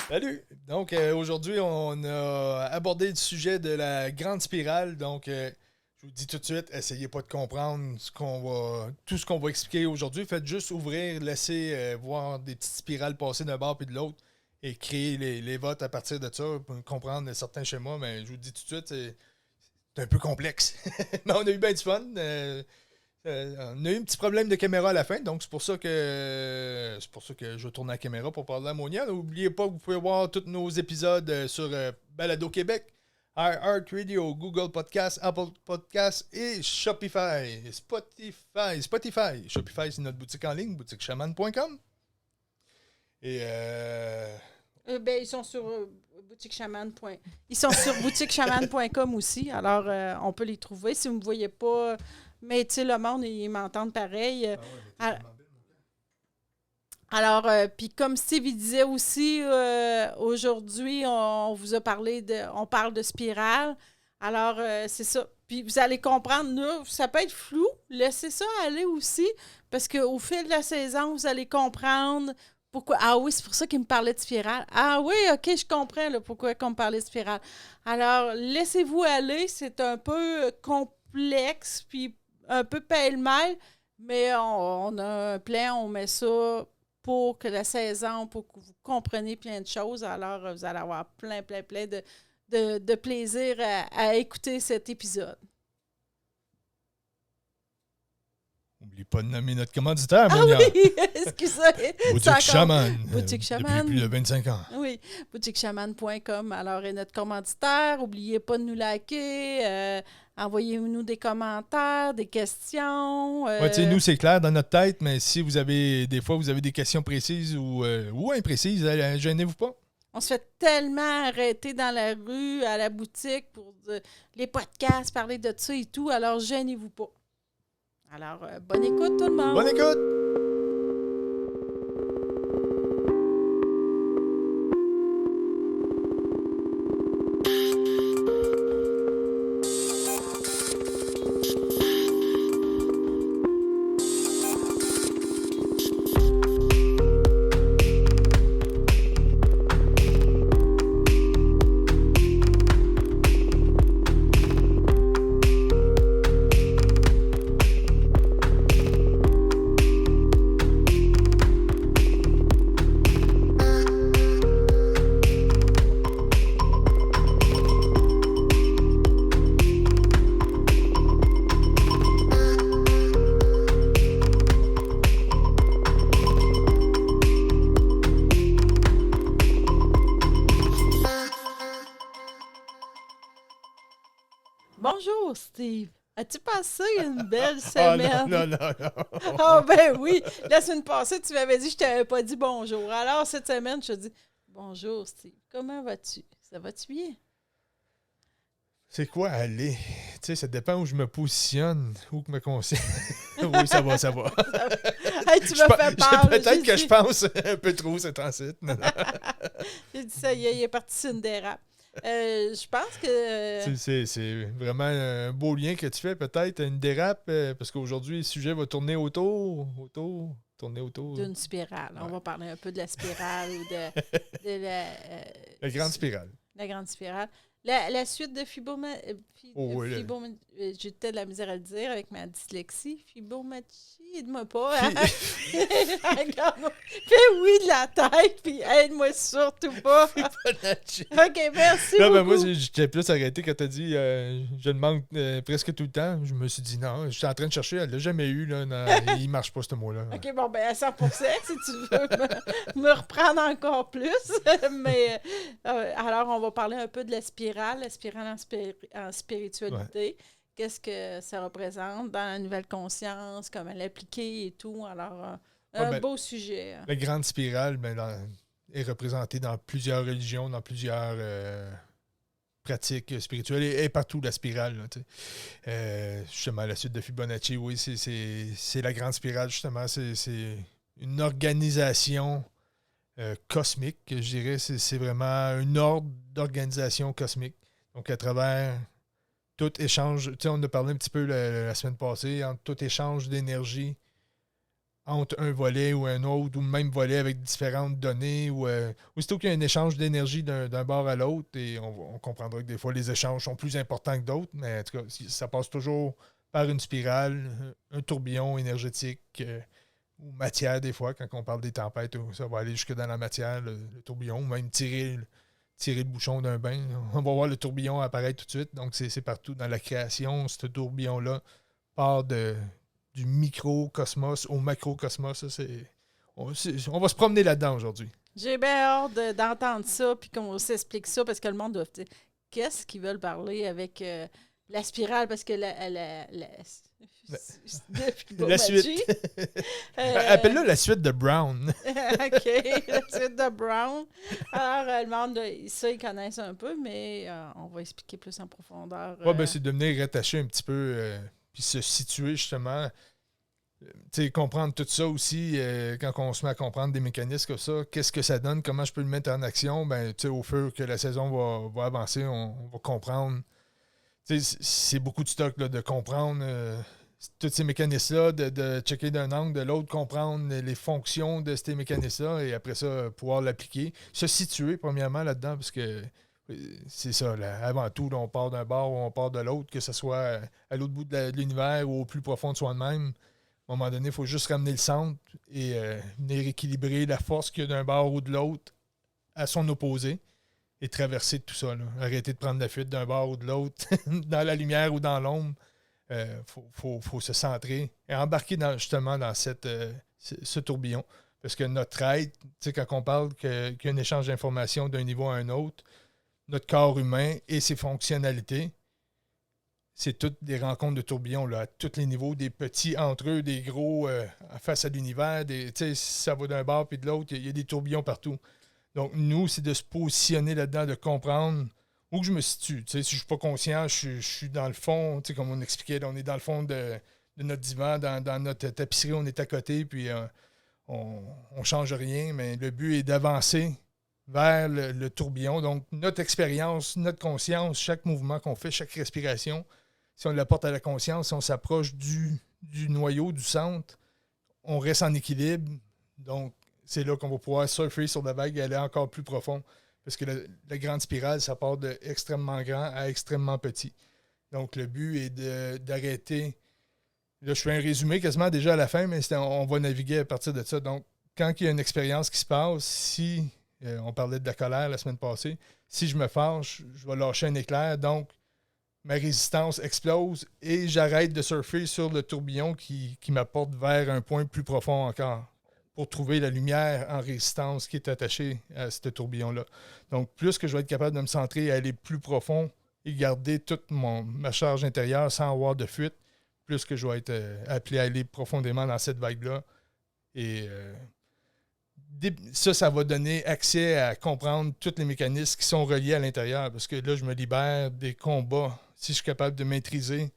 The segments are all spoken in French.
Salut! Donc, aujourd'hui, on a abordé le sujet de la grande spirale. Donc, je vous dis tout de suite, essayez pas de comprendre tout ce qu'on va expliquer aujourd'hui. Faites juste ouvrir, laisser voir des petites spirales passer d'un bord puis de l'autre et créer les votes à partir de ça pour comprendre certains schémas. Mais je vous dis tout de suite, c'est un peu complexe. Mais on a eu bien du fun. On a eu un petit problème de caméra à la fin, donc c'est pour ça que je tourne la caméra pour parler à Monia. N'oubliez pas que vous pouvez voir tous nos épisodes sur Balado Québec, iHeartRadio, Google Podcasts, Apple Podcasts et Shopify. Spotify. Shopify, c'est notre boutique en ligne, boutiquechaman.com. Et ils sont sur boutiquechaman.com. Ils sont sur boutiquechaman.com aussi, alors on peut les trouver. Si vous ne me voyez pas, mais tu sais, le monde, ils m'entendent pareil. Alors, puis comme Steve il disait aussi, aujourd'hui, on vous a parlé on parle de spirale. Alors, c'est ça. Puis vous allez comprendre, nous, ça peut être flou, laissez ça aller aussi, parce qu'au fil de la saison, vous allez comprendre pourquoi. Ah oui, c'est pour ça qu'il me parlait de spirale. Ah oui, OK, je comprends là, pourquoi on me parlait de spirale. Alors, laissez-vous aller, c'est un peu complexe, puis un peu pêle-mêle, mais on a un plan, on met ça pour que la saison, pour que vous compreniez plein de choses. Alors, vous allez avoir plein de plaisir à écouter cet épisode. n'oubliez pas de nommer notre commanditaire, Ah Monia. oui, excusez. Boutique Chaman. Boutique Chaman. Depuis plus de 25 ans. Oui, boutiquechaman.com. Alors, est notre commanditaire. N'oubliez pas de nous liker. Envoyez-nous des commentaires, des questions. Ouais, tu sais, nous, c'est clair dans notre tête, mais si vous avez des fois, vous avez des questions précises ou imprécises, gênez-vous pas. On se fait tellement arrêter dans la rue, à la boutique, pour les podcasts, parler de ça et tout. Alors, gênez-vous pas. Alors, bonne écoute tout le monde. Bonne écoute! Bonjour, Steve. As-tu passé une belle semaine? Non. Ah ben oui, la semaine passée, tu m'avais dit que je t'avais pas dit bonjour. Alors, cette semaine, je te dis bonjour, Steve. Comment vas-tu? Ça va-tu bien? C'est quoi aller? Tu sais, ça dépend où je me positionne, où que me conseille. Oui, ça va. Hey, tu m'as fait peur. Peut-être que je pense un peu trop cet temps-ci. J'ai dit ça, il est parti sur une dérape. Je pense que... C'est vraiment un beau lien que tu fais, peut-être, une dérape, parce qu'aujourd'hui, le sujet va tourner autour. D'une spirale. Ouais. On va parler un peu de la spirale ou de la... la grande spirale. La grande spirale. La suite de Fibonacci, j'ai peut-être de la misère à le dire avec ma dyslexie. Fibonacci, aide-moi pas. Hein? Regarde-moi. Fais oui de la tête, puis aide-moi surtout pas. Fibonacci. OK, merci non, beaucoup. Ben moi, j'étais plus arrêté quand t'as dit je le manque presque tout le temps. Je me suis dit non, j'étais en train de chercher, elle l'a jamais eu. Là, non, il marche pas ce mot-là. OK, bon, ben à 100%, si tu veux me reprendre encore plus. Mais alors, on va parler un peu de la spirale en spiritualité. Ouais. Qu'est-ce que ça représente dans la nouvelle conscience, comment l'appliquer et tout. Alors, beau sujet. La grande spirale est représentée dans plusieurs religions, dans plusieurs pratiques spirituelles et partout la spirale. Là, justement, la suite de Fibonacci, oui, c'est la grande spirale, justement. C'est une organisation cosmique, je dirais. C'est vraiment un ordre d'organisation cosmique. Donc, à travers tout échange, tu sais, on a parlé un petit peu la semaine passée, entre tout échange d'énergie entre un volet ou un autre, ou même volet avec différentes données, ou aussitôt qu'il y a un échange d'énergie d'un bord à l'autre, et on comprendra que des fois les échanges sont plus importants que d'autres, mais en tout cas, ça passe toujours par une spirale, un tourbillon énergétique, ou matière des fois, quand on parle des tempêtes, ça va aller jusque dans la matière, le tourbillon, ou même tirer le bouchon d'un bain. On va voir le tourbillon apparaître tout de suite. Donc, c'est partout dans la création. Ce tourbillon-là part du microcosmos au macrocosmos. On va se promener là-dedans aujourd'hui. J'ai bien hâte d'entendre ça puis qu'on s'explique ça parce que le monde doit dire qu'est-ce qu'ils veulent parler avec la spirale parce que la suite. Appelle-le la suite de Brown. OK, la suite de Brown. Alors, le monde, ça, ils connaissent un peu, mais on va expliquer plus en profondeur. C'est de venir rattacher un petit peu puis se situer justement. Comprendre tout ça aussi, quand on se met à comprendre des mécanismes comme ça, qu'est-ce que ça donne, comment je peux le mettre en action, au fur que la saison va avancer, on va comprendre. C'est beaucoup de stock là, de comprendre tous ces mécanismes-là, de checker d'un angle, de l'autre, comprendre les fonctions de ces mécanismes-là et après ça, pouvoir l'appliquer. Se situer, premièrement, là-dedans, parce que c'est ça, là, avant tout, là, on part d'un bord ou on part de l'autre, que ce soit à l'autre bout de l'univers ou au plus profond de soi-même. À un moment donné, il faut juste ramener le centre et venir équilibrer la force qu'il y a d'un bord ou de l'autre à son opposé et traverser tout ça. Là. Arrêter de prendre la fuite d'un bord ou de l'autre, dans la lumière ou dans l'ombre. Faut se centrer et embarquer justement dans ce tourbillon. Parce que notre être, quand on parle qu'il y a un échange d'informations d'un niveau à un autre, notre corps humain et ses fonctionnalités, c'est toutes des rencontres de tourbillons là, à tous les niveaux, des petits entre eux, des gros face à l'univers. Ça va d'un bord puis de l'autre, il y a des tourbillons partout. Donc, nous, c'est de se positionner là-dedans, de comprendre où je me situe. Si je ne suis pas conscient, je suis dans le fond, comme on expliquait, on est dans le fond de notre divan, dans notre tapisserie, on est à côté, puis on ne change rien, mais le but est d'avancer vers le tourbillon. Donc, notre expérience, notre conscience, chaque mouvement qu'on fait, chaque respiration, si on l'apporte à la conscience, si on s'approche du noyau, du centre, on reste en équilibre. Donc, c'est là qu'on va pouvoir surfer sur la vague et aller encore plus profond. Parce que la grande spirale, ça part de extrêmement grand à extrêmement petit. Donc, le but est d'arrêter. Là, je fais un résumé quasiment déjà à la fin, mais on va naviguer à partir de ça. Donc, quand il y a une expérience qui se passe, si on parlait de la colère la semaine passée, si je me fâche, je vais lâcher un éclair. Donc, ma résistance explose et j'arrête de surfer sur le tourbillon qui m'apporte vers un point plus profond encore pour trouver la lumière en résistance qui est attachée à ce tourbillon-là. Donc, plus que je vais être capable de me centrer et aller plus profond et garder toute ma charge intérieure sans avoir de fuite, plus que je vais être appelé à aller profondément dans cette vague-là. Et ça va donner accès à comprendre tous les mécanismes qui sont reliés à l'intérieur. Parce que là, je me libère des combats. Si je suis capable de maîtriser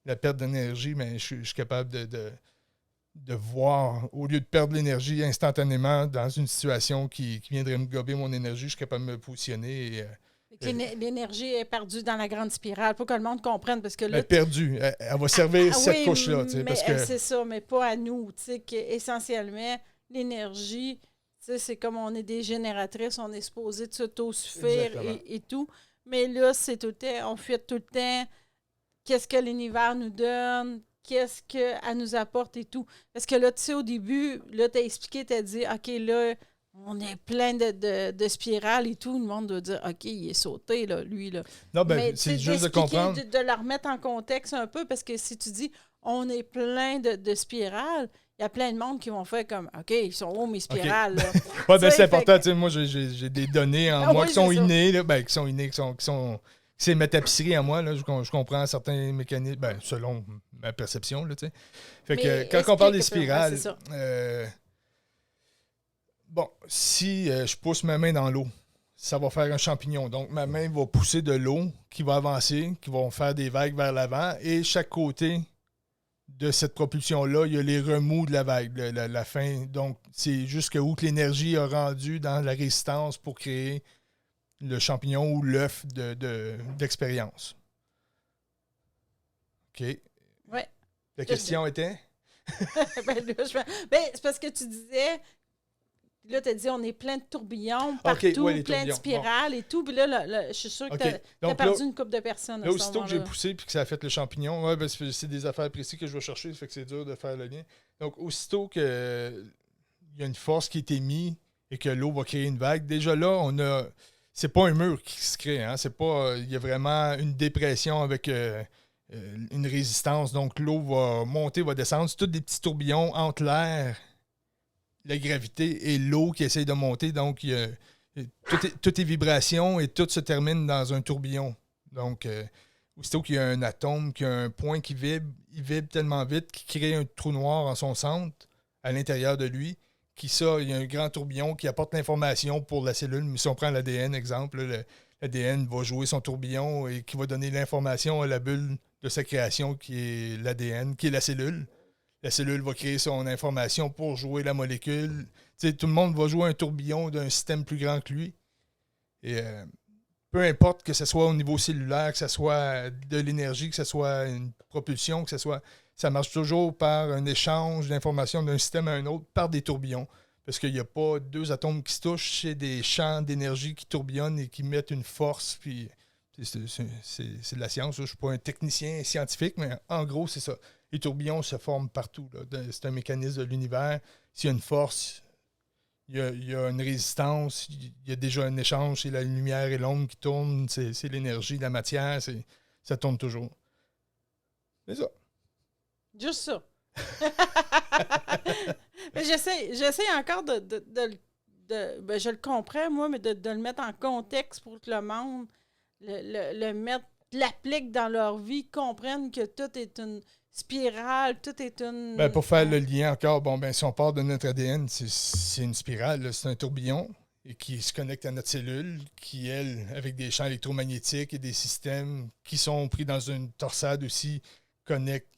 la perte d'énergie, mais je suis capable de voir, au lieu de perdre l'énergie instantanément dans une situation qui viendrait me gober mon énergie, je suis capable de me positionner. L'énergie est perdue dans la grande spirale. Faut que le monde comprenne. Parce que là, perdue. Elle va servir cette couche-là. Parce que c'est ça, mais pas à nous. Essentiellement, l'énergie, c'est comme on est des génératrices, on est supposé de s'autosuffire et tout. Mais là, c'est tout le temps, on fuit tout le temps. Qu'est-ce que l'univers nous donne? Qu'est-ce qu'elle nous apporte et tout. Parce que là, tu sais, au début, là, tu as expliqué, tu as dit, OK, là, on est plein de spirales et tout. Le monde doit dire, OK, il est sauté, là, lui, là. Non, mais c'est juste de comprendre. De la remettre en contexte un peu, parce que si tu dis, on est plein de spirales, il y a plein de monde qui vont faire comme, OK, ils sont où mes spirales, okay. Oui, c'est important. Moi, j'ai des données en moi qui sont innées, là, qui sont innées, c'est ma tapisserie à moi, là, je comprends certains mécanismes, selon ma perception. Là, fait que quand on parle des spirales, si je pousse ma main dans l'eau, ça va faire un champignon. Donc, ma main va pousser de l'eau qui va avancer, qui vont faire des vagues vers l'avant. Et chaque côté de cette propulsion-là, il y a les remous de la vague, la fin. Donc, c'est jusqu'où que l'énergie a rendu dans la résistance pour créer le champignon ou l'œuf d'expérience. OK. Ouais. La question était? C'est parce que tu disais, là, tu as dit, on est plein de tourbillons partout, ouais, plein de spirales et tout. Puis là, je suis sûre que tu as perdu une couple de personnes. Là, aussitôt que j'ai poussé puis que ça a fait le champignon, ouais, ben, c'est des affaires précises que je vais chercher, ça fait que c'est dur de faire le lien. Donc, aussitôt qu'il y a une force qui est émise et que l'eau va créer une vague, déjà là, c'est pas un mur qui se crée, hein, c'est pas... Il y a vraiment une dépression avec une résistance. Donc, l'eau va monter, va descendre. C'est tous des petits tourbillons entre l'air, la gravité et l'eau qui essaye de monter. Donc, tout est vibration et tout se termine dans un tourbillon. Donc, aussitôt qu'il y a un atome, qu'il y a un point qui vibre, il vibre tellement vite qu'il crée un trou noir en son centre, à l'intérieur de lui. Il y a un grand tourbillon qui apporte l'information pour la cellule. Mais si on prend l'ADN, exemple, l'ADN va jouer son tourbillon et qui va donner l'information à la bulle de sa création qui est l'ADN, qui est la cellule. La cellule va créer son information pour jouer la molécule. Tu sais, tout le monde va jouer un tourbillon d'un système plus grand que lui. Et peu importe que ce soit au niveau cellulaire, que ce soit de l'énergie, que ce soit une propulsion, que ce soit... Ça marche toujours par un échange d'informations d'un système à un autre par des tourbillons. Parce qu'il n'y a pas deux atomes qui se touchent, c'est des champs d'énergie qui tourbillonnent et qui mettent une force. Puis c'est de la science. Je ne suis pas un technicien scientifique, mais en gros, c'est ça. Les tourbillons se forment partout. Là. C'est un mécanisme de l'univers. S'il y a une force, il y a une résistance, il y a déjà un échange. C'est la lumière et l'ombre qui tournent. C'est l'énergie, la matière. Ça tourne toujours. C'est ça. Juste ça. Mais j'essaie encore ben, je le comprends, moi, mais de le mettre en contexte pour que le monde le mette, l'applique dans leur vie, comprenne que tout est une spirale, tout est une... Ben, pour faire le lien encore, si on part de notre ADN, c'est une spirale, là, c'est un tourbillon et qui se connecte à notre cellule, qui, elle, avec des champs électromagnétiques et des systèmes qui sont pris dans une torsade aussi, connectent.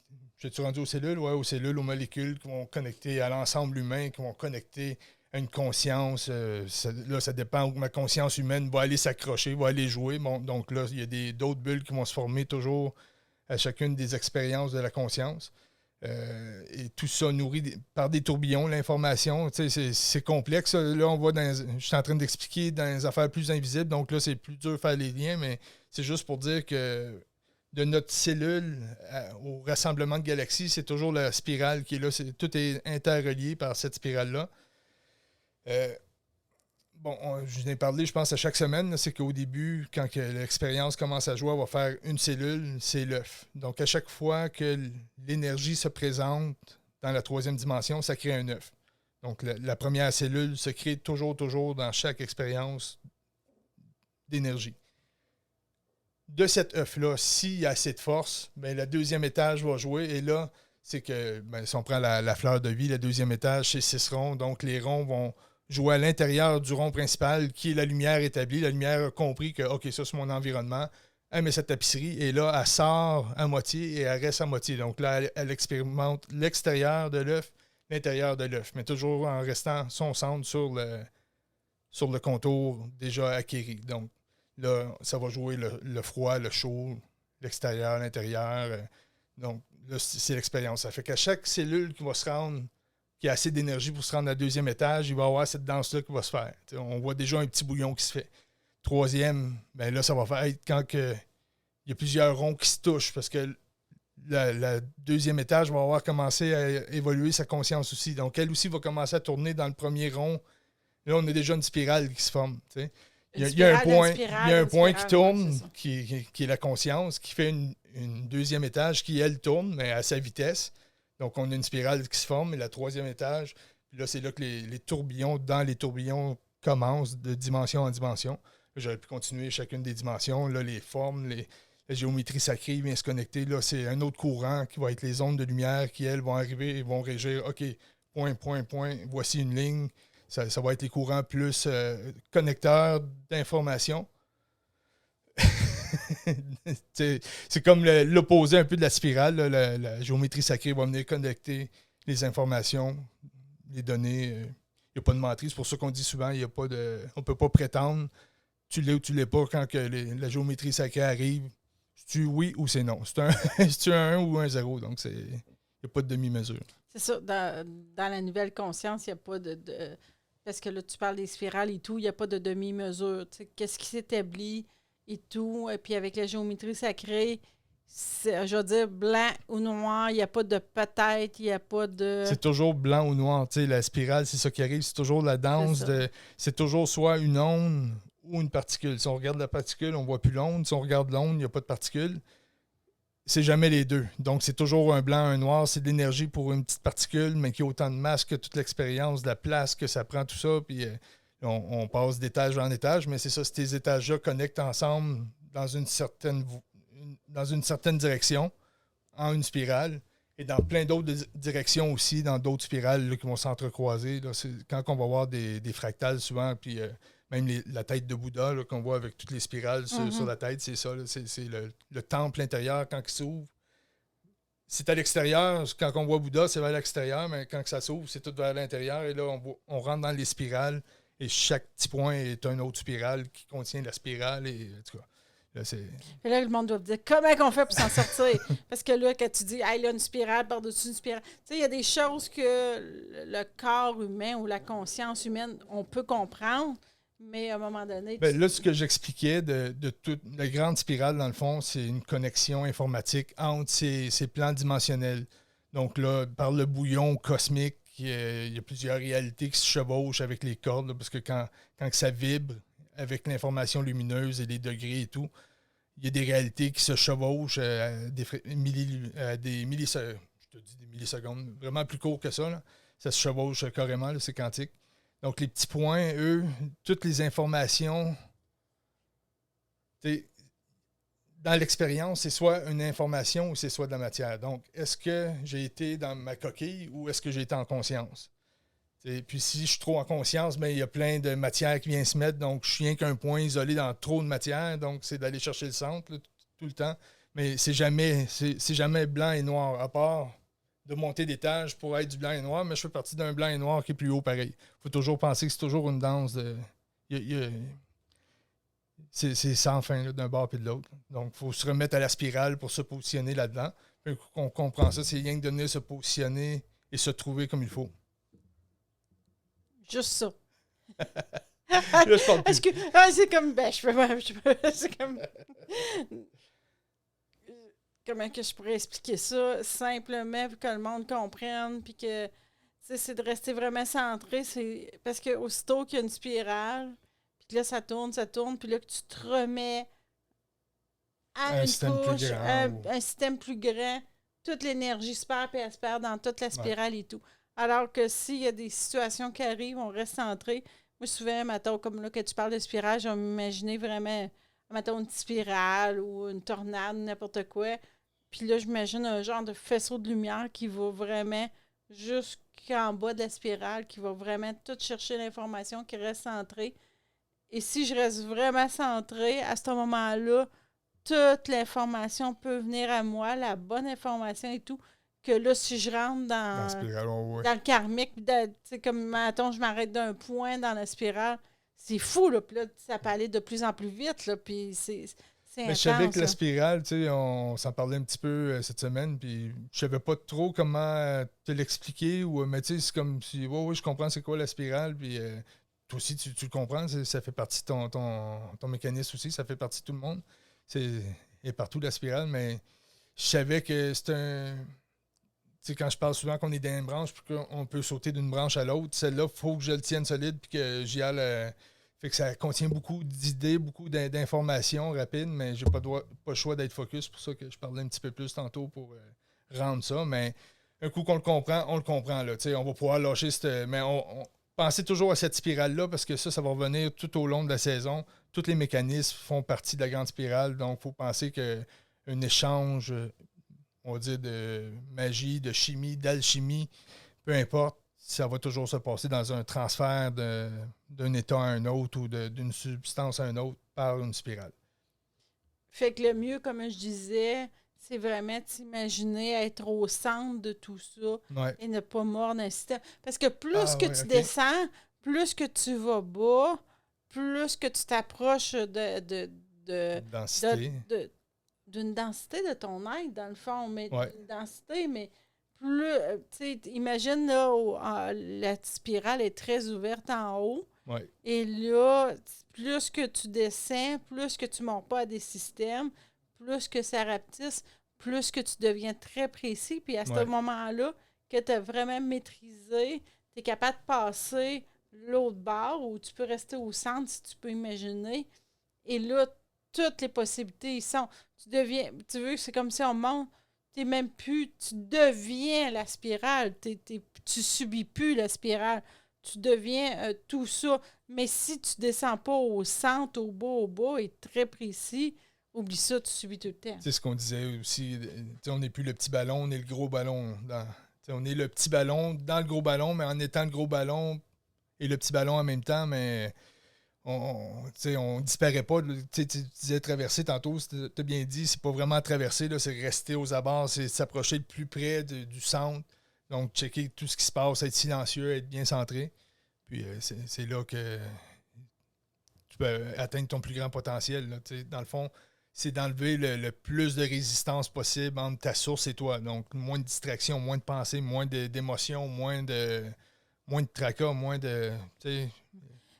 J'ai-tu rendu aux cellules? Oui, aux cellules, aux molécules qui vont connecter à l'ensemble humain, qui vont connecter à une conscience. Ça dépend où ma conscience humaine va aller s'accrocher, va aller jouer. Bon, donc là, il y a d'autres bulles qui vont se former toujours à chacune des expériences de la conscience. Et tout ça nourri par des tourbillons, l'information. C'est complexe. Là, on va je suis en train d'expliquer dans des affaires plus invisibles, donc là, c'est plus dur de faire les liens, mais c'est juste pour dire que de notre cellule au rassemblement de galaxies, c'est toujours la spirale qui est là. Tout est interrelié par cette spirale-là. Je n'ai parlé, je pense, à chaque semaine, là, c'est qu'au début, quand que l'expérience commence à jouer, on va faire une cellule, c'est l'œuf. Donc, à chaque fois que l'énergie se présente dans la troisième dimension, ça crée un œuf. Donc, la première cellule se crée toujours dans chaque expérience d'énergie. De cet œuf-là, s'il y a assez de force, le deuxième étage va jouer. Et là, c'est que, si on prend la fleur de vie, le deuxième étage, c'est 6 ronds. Donc, les ronds vont jouer à l'intérieur du rond principal, qui est la lumière établie. La lumière a compris que, OK, ça, c'est mon environnement. Elle met sa tapisserie. Et là, elle sort à moitié et elle reste à moitié. Donc là, elle expérimente l'extérieur de l'œuf, l'intérieur de l'œuf. Mais toujours en restant son centre sur le contour déjà acquéri. Donc, là, ça va jouer le froid, le chaud, l'extérieur, l'intérieur. Donc, là, c'est l'expérience. Ça fait qu'à chaque cellule qui va se rendre, qui a assez d'énergie pour se rendre à deuxième étage, il va y avoir cette danse-là qui va se faire. T'sais, on voit déjà un petit bouillon qui se fait. Troisième, là, ça va faire être quand il y a plusieurs ronds qui se touchent, parce que la deuxième étage va avoir commencé à évoluer sa conscience aussi. Donc, elle aussi va commencer à tourner dans le premier rond. Là, on a déjà une spirale qui se forme. T'sais. Il y a un point qui tourne, qui est la conscience, qui fait une deuxième étage qui, elle, tourne, mais à sa vitesse. Donc, on a une spirale qui se forme, et la troisième étage, puis là, c'est là que les tourbillons, dans les tourbillons, commencent de dimension en dimension. Là, j'aurais pu continuer chacune des dimensions. Là, les formes, la géométrie sacrée vient se connecter. Là, c'est un autre courant qui va être les ondes de lumière qui, elles, vont arriver et vont régir. OK, point, voici une ligne. Ça va être les courants plus connecteurs d'informations. C'est comme l'opposé un peu de la spirale. Là. La géométrie sacrée va venir connecter les informations, les données. Il n'y a pas de menterie. C'est pour ça qu'on dit souvent on ne peut pas prétendre tu l'es ou tu ne l'es pas quand que la géométrie sacrée arrive. C'est-tu oui ou c'est non? C'est un 1 ou un 0. Donc, il n'y a pas de demi-mesure. C'est ça. Dans la nouvelle conscience, il n'y a pas parce que là, tu parles des spirales et tout, il n'y a pas de demi-mesure. Tu sais, qu'est-ce qui s'établit et tout. Et puis avec la géométrie sacrée, je veux dire, blanc ou noir, il n'y a pas de peut-être, il n'y a pas de... C'est toujours blanc ou noir. Tu sais, la spirale, c'est ça qui arrive. C'est toujours la danse c'est toujours soit une onde ou une particule. Si on regarde la particule, on ne voit plus l'onde. Si on regarde l'onde, il n'y a pas de particule. C'est jamais les deux. Donc, c'est toujours un blanc, un noir. C'est de l'énergie pour une petite particule, mais qui a autant de masse que toute l'expérience, de la place que ça prend, tout ça. Puis on passe d'étage en étage, mais c'est ça, ces étages-là connectent ensemble dans une certaine direction, en une spirale, et dans plein d'autres directions aussi, dans d'autres spirales là, qui vont s'entrecroiser. Là, c'est quand on va voir des fractales souvent, puis même la tête de Bouddha là, qu'on voit avec toutes les spirales sur la tête, c'est ça. Là, c'est le temple intérieur quand il s'ouvre. C'est à l'extérieur. Quand on voit Bouddha, c'est vers l'extérieur, mais quand ça s'ouvre, c'est tout vers l'intérieur. Et là, on rentre dans les spirales et chaque petit point est une autre spirale qui contient la spirale. Et, en tout cas, là, et là, le monde doit dire comment on fait pour s'en sortir. Parce que là, quand tu dis, il y a une spirale par-dessus une spirale, tu sais, il y a des choses que le corps humain ou la conscience humaine, on peut comprendre. Mais à un moment donné... Là, ce que j'expliquais de toute la grande spirale, dans le fond, c'est une connexion informatique entre ces plans dimensionnels. Donc là, par le bouillon cosmique, il y a plusieurs réalités qui se chevauchent avec les cordes, là, parce que quand ça vibre avec l'information lumineuse et les degrés et tout, il y a des réalités qui se chevauchent à des millisecondes. Je te dis des millisecondes, vraiment plus court que ça. Là. Ça se chevauche carrément, là, c'est quantique. Donc, les petits points, eux, toutes les informations, dans l'expérience, c'est soit une information ou c'est soit de la matière. Donc, est-ce que j'ai été dans ma coquille ou est-ce que j'ai été en conscience? Puis si je suis trop en conscience, il y a plein de matière qui vient se mettre, donc je suis rien qu'un point isolé dans trop de matière, donc c'est d'aller chercher le centre là, tout le temps. Mais c'est jamais blanc et noir, à part de monter d'étage pour être du blanc et noir, mais je fais partie d'un blanc et noir qui est plus haut pareil. Il faut toujours penser que c'est toujours une danse de... c'est sans fin là, d'un bord et de l'autre. Donc, il faut se remettre à la spirale pour se positionner là-dedans. Puis, on comprend ça, c'est rien que de venir se positionner et se trouver comme il faut. Juste ça. Là, je parle plus. C'est comme... c'est comme... Comment que je pourrais expliquer ça simplement pour que le monde comprenne, puis que c'est de rester vraiment centré. C'est parce que aussitôt qu'il y a une spirale, puis que là, ça tourne, puis là, que tu te remets à une couche, un système plus grand, toute l'énergie se perd, puis elle se perd dans toute la spirale et tout. Alors que s'il y a des situations qui arrivent, on reste centré. Moi, souvent, mettons, comme là, que tu parles de spirale, je vais m'imaginer vraiment, mettons, une spirale ou une tornade, n'importe quoi. Puis là, j'imagine un genre de faisceau de lumière qui va vraiment jusqu'en bas de la spirale, qui va vraiment tout chercher l'information, qui reste centrée. Et si je reste vraiment centrée, à ce moment-là, toute l'information peut venir à moi, la bonne information et tout. Que là, si je rentre dans le karmique, comme, mettons, je m'arrête d'un point dans la spirale, c'est fou, là. Puis là, ça peut aller de plus en plus vite, là. Puis c'est mais je savais que la spirale, tu sais, on s'en parlait un petit peu cette semaine, puis je savais pas trop comment te l'expliquer, mais tu sais, c'est comme si, oui, je comprends c'est quoi la spirale, puis toi aussi, tu le comprends, ça fait partie de ton mécanisme aussi, ça fait partie de tout le monde. Et partout la spirale, mais je savais que c'est un... Tu sais, quand je parle souvent qu'on est dans une branche, puis qu'on peut sauter d'une branche à l'autre, celle-là, il faut que je le tienne solide, puis que j'y aille... Fait que ça contient beaucoup d'idées, beaucoup d'informations rapides, mais j'ai pas le choix d'être focus. C'est pour ça que je parlais un petit peu plus tantôt pour rendre ça. Mais un coup qu'on le comprend, on le comprend. Là. On va pouvoir lâcher cette... Mais pensez toujours à cette spirale-là parce que ça va revenir tout au long de la saison. Tous les mécanismes font partie de la grande spirale. Donc, il faut penser qu'un échange, on va dire, de magie, de chimie, d'alchimie, peu importe, ça va toujours se passer dans un transfert d'un état à un autre ou d'une substance à un autre par une spirale. Fait que le mieux, comme je disais, c'est vraiment t'imaginer être au centre de tout ça et ne pas mordre un système. Parce que plus tu descends, plus que tu vas bas, plus que tu t'approches d'une densité de ton être, dans le fond. Mais d'une densité, mais imagine, là, la spirale est très ouverte en haut. Ouais. Et là, plus que tu descends, plus que tu ne montes pas à des systèmes, plus que ça rapetisse, plus que tu deviens très précis. Puis à ce moment-là, que tu as vraiment maîtrisé, tu es capable de passer l'autre bord ou tu peux rester au centre si tu peux imaginer. Et là, toutes les possibilités y sont. Tu veux, c'est comme si on monte, tu deviens la spirale. Tu subis plus la spirale. Tu deviens tout ça. Mais si tu descends pas au centre, au bas, et très précis, oublie ça, tu subis tout le temps. C'est ce qu'on disait aussi. On n'est plus le petit ballon, on est le gros ballon. On est le petit ballon dans le gros ballon, mais en étant le gros ballon et le petit ballon en même temps, mais on disparaît pas. Tu disais traverser tantôt, tu as bien dit, c'est pas vraiment traverser, là, c'est rester aux abords, c'est s'approcher le plus près du centre. Donc, checker tout ce qui se passe, être silencieux, être bien centré. Puis, c'est là que tu peux atteindre ton plus grand potentiel. Là, dans le fond, c'est d'enlever le plus de résistance possible entre ta source et toi. Donc, moins de distraction, moins de pensée, moins d'émotions, moins de tracas, moins de...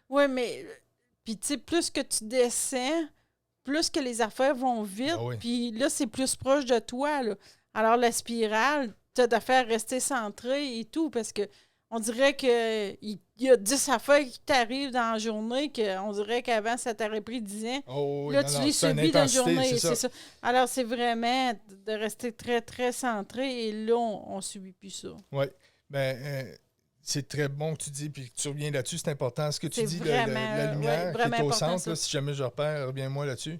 Oui, mais puis tu sais, plus que tu descends, plus que les affaires vont vite, puis là, c'est plus proche de toi. Là. Alors, la spirale, tu as d'affaires rester centré et tout, parce que on dirait qu'il y a 10 affaires qui t'arrivent dans la journée, qu'on dirait qu'avant, ça t'aurait pris 10 ans. Là, tu les subis dans la journée. C'est ça. Alors, c'est vraiment de rester très, très centré, et là, on ne subit plus ça. Oui. Ben, c'est très bon que tu dis, puis que tu reviens là-dessus, c'est important. Ce que tu dis, vraiment, la lumière qui est au centre, là, si jamais je repère, reviens-moi là-dessus.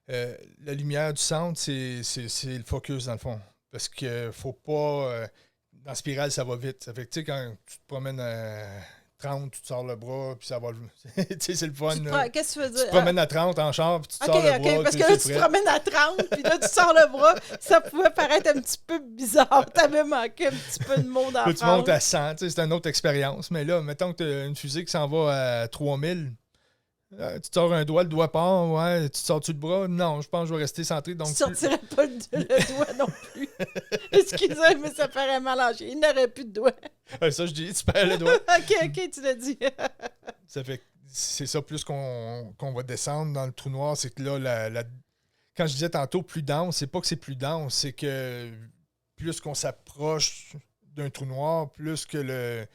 La lumière du centre, c'est le focus, dans le fond. Parce qu'il ne faut pas... dans spirale, ça va vite. Ça fait que, tu sais, quand tu te promènes à 30, tu te sors le bras, puis ça va... tu sais, c'est le fun. Qu'est-ce que tu veux dire? Tu te promènes à 30 en char, puis tu te sors le bras. Parce que là, tu te promènes à 30, puis là, tu sors le bras. Ça pouvait paraître un petit peu bizarre. T'avais manqué un petit peu de mots dans la phrase. Tu montes à 100, tu sais, c'est une autre expérience. Mais là, mettons que tu as une fusée qui s'en va à 3000... tu te sors un doigt, le doigt part, ouais, tu te sors-tu le bras? Non, je pense que je vais rester centré. Donc, tu sortirais pas le doigt non plus. Excusez, mais ça paraît mélangé. Il n'aurait plus de doigt. Ça, je dis, tu perds le doigt. OK, tu l'as dit. Ça fait c'est ça, plus qu'on va descendre dans le trou noir, c'est que là, quand je disais tantôt plus dense, c'est pas que c'est plus dense, c'est que plus qu'on s'approche d'un trou noir, plus que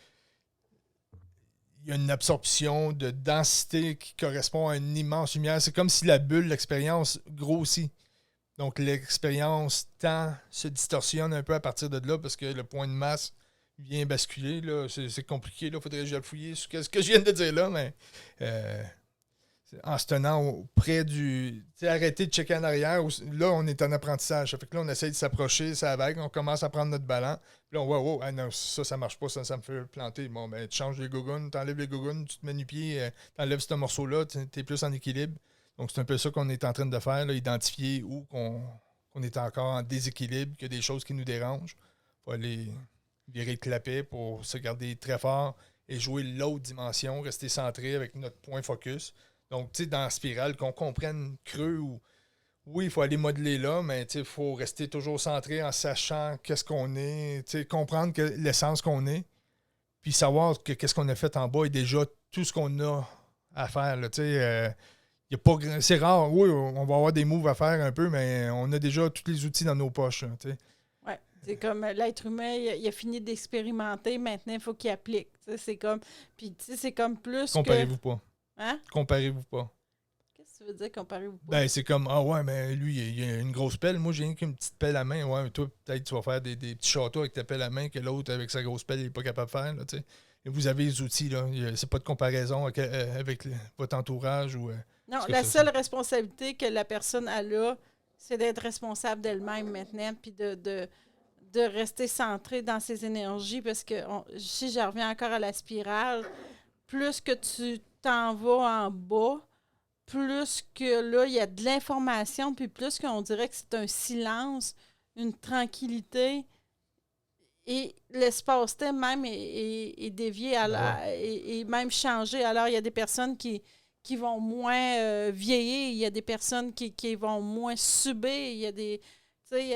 il y a une absorption de densité qui correspond à une immense lumière. C'est comme si la bulle, l'expérience, grossit. Donc, l'expérience temps se distorsionne un peu à partir de là parce que le point de masse vient basculer. Là. C'est compliqué. Il faudrait que je le fouille sur ce que je viens de dire là, mais en se tenant près du... Tu sais, arrêter de checker en arrière. Là, on est en apprentissage. Ça fait que là, on essaie de s'approcher, ça vague, on commence à prendre notre ballon. Puis là, on voit, oh, ah non, ça marche pas, ça me fait planter. Bon, ben, tu changes les gougounes, t'enlèves les gougounes, tu te mets du pied, t'enlèves ce morceau-là, t'es plus en équilibre. Donc, c'est un peu ça qu'on est en train de faire, là, identifier où qu'on est encore en déséquilibre, qu'il y a des choses qui nous dérangent. Il faut aller virer le clapet pour se garder très fort et jouer l'autre dimension, rester centré avec notre point focus. Donc, tu sais, dans la spirale, qu'on comprenne creux ou... Oui, il faut aller modeler là, mais il faut rester toujours centré en sachant qu'est-ce qu'on est, comprendre l'essence qu'on est, puis savoir que qu'est-ce qu'on a fait en bas est déjà tout ce qu'on a à faire. Là, y a pas, c'est rare, oui, on va avoir des moves à faire un peu, mais on a déjà tous les outils dans nos poches. Oui, c'est comme l'être humain, il a fini d'expérimenter, maintenant il faut qu'il applique. C'est comme, puis c'est comme plus Comparez-vous pas. Hein? Comparez-vous pas. Tu veux dire comparez-vous pas? Ben, c'est comme, ah ouais, mais lui, il a une grosse pelle. Moi, j'ai rien qu'une petite pelle à main. Ouais, mais toi, peut-être tu vas faire des petits châteaux avec ta pelle à main que l'autre, avec sa grosse pelle, il n'est pas capable de faire. Là, et vous avez les outils. Là. C'est pas de comparaison avec votre entourage. Ou, non, la seule responsabilité que la personne a là, c'est d'être responsable d'elle-même maintenant, puis de rester centrée dans ses énergies. Parce que si je reviens encore à la spirale, plus que tu t'en vas en bas, plus que là, il y a de l'information, puis plus qu'on dirait que c'est un silence, une tranquillité, et l'espace-temps même est dévié et même changé. Alors, il y a des personnes qui vont moins vieillir, il y a des personnes qui vont moins subir, il y a des... Tu sais, il y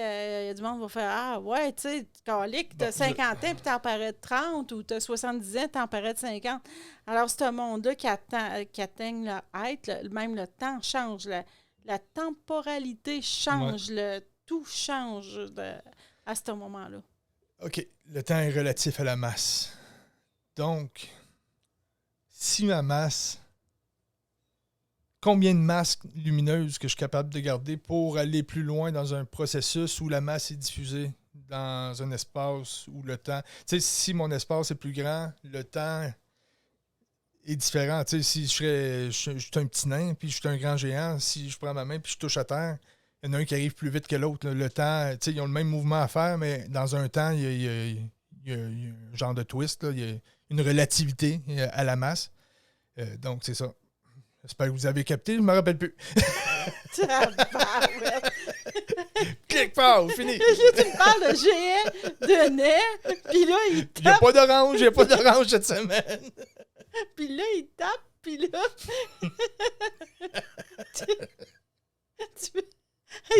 a du monde qui va faire « Ah, ouais, tu sais, calique, t'as 50 ans, puis t'en parais de 30, ou t'as 70 ans, t'en parais de 50. » Alors, c'est un monde-là qui atteigne le être, même le temps change, la temporalité change, tout change à ce moment-là. OK. Le temps est relatif à la masse. Donc, si ma masse... Combien de masses lumineuses que je suis capable de garder pour aller plus loin dans un processus où la masse est diffusée dans un espace où le temps... Tu sais, si mon espace est plus grand, le temps est différent. Tu sais, si je suis un petit nain puis je suis un grand géant, si je prends ma main puis je touche à terre, il y en a un qui arrive plus vite que l'autre. Le temps, tu sais, ils ont le même mouvement à faire, mais dans un temps, il y a un genre de twist. Là. Il y a une relativité à la masse. Donc, c'est ça. J'espère que vous avez capté, je ne me rappelle plus. Clic, pause, fini. Là, tu me parles de géant, de nez, puis là, il tape. Il n'y a pas d'orange cette semaine. Puis là, il tape, puis là...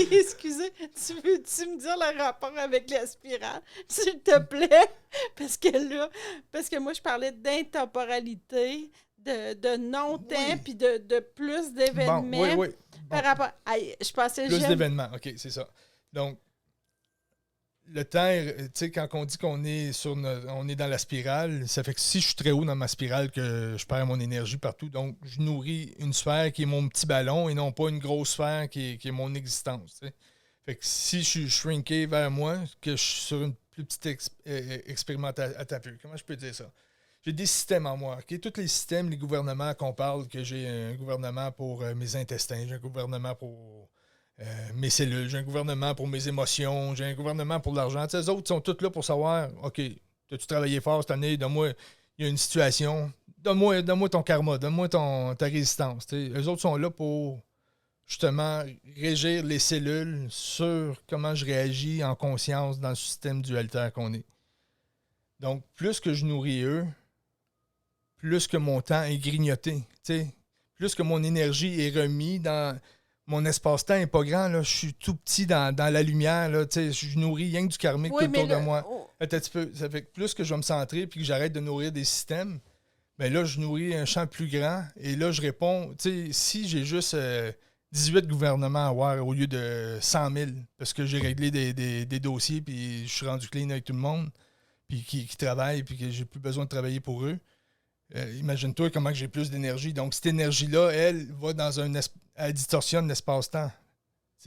Excusez, tu veux-tu me dire le rapport avec la spirale, s'il te plaît? Parce que moi, je parlais d'intemporalité, de non-temps, puis de plus d'événements. Bon, oui. Bon. Par rapport... je pensais... Plus d'événements, OK, c'est ça. Donc, le temps, tu sais, quand on dit qu'on est on est dans la spirale, ça fait que si je suis très haut dans ma spirale, que je perds mon énergie partout, donc je nourris une sphère qui est mon petit ballon et non pas une grosse sphère qui est mon existence. Tu sais. Fait que si je suis shrinké vers moi, que je suis sur une plus petite expérimentation, comment je peux dire ça? J'ai des systèmes en moi. Okay? Tous les systèmes, les gouvernements qu'on parle, que j'ai un gouvernement pour mes intestins, j'ai un gouvernement pour mes cellules, j'ai un gouvernement pour mes émotions, j'ai un gouvernement pour l'argent. Les autres sont tous là pour savoir, OK, as-tu travaillé fort cette année? Donne-moi, il y a une situation. Donne-moi ton karma, donne-moi ta résistance. T'sais. Eux autres sont là pour justement régir les cellules sur comment je réagis en conscience dans le système dualitaire qu'on est. Donc, plus que je nourris eux, plus que mon temps est grignoté, plus que mon énergie est remise dans... Mon espace-temps n'est pas grand, là. Je suis tout petit dans la lumière, là. Je nourris rien que du karmique tout autour de moi. Un petit peu. Ça fait que plus que je vais me centrer puis que j'arrête de nourrir des systèmes, bien là, je nourris un champ plus grand et là, je réponds, si j'ai juste 18 gouvernements à avoir au lieu de 100 000 parce que j'ai réglé des dossiers puis je suis rendu clean avec tout le monde puis qui travaillent puis que j'ai plus besoin de travailler pour eux, imagine-toi comment que j'ai plus d'énergie. Donc, cette énergie-là, elle va dans elle distorsionne l'espace-temps.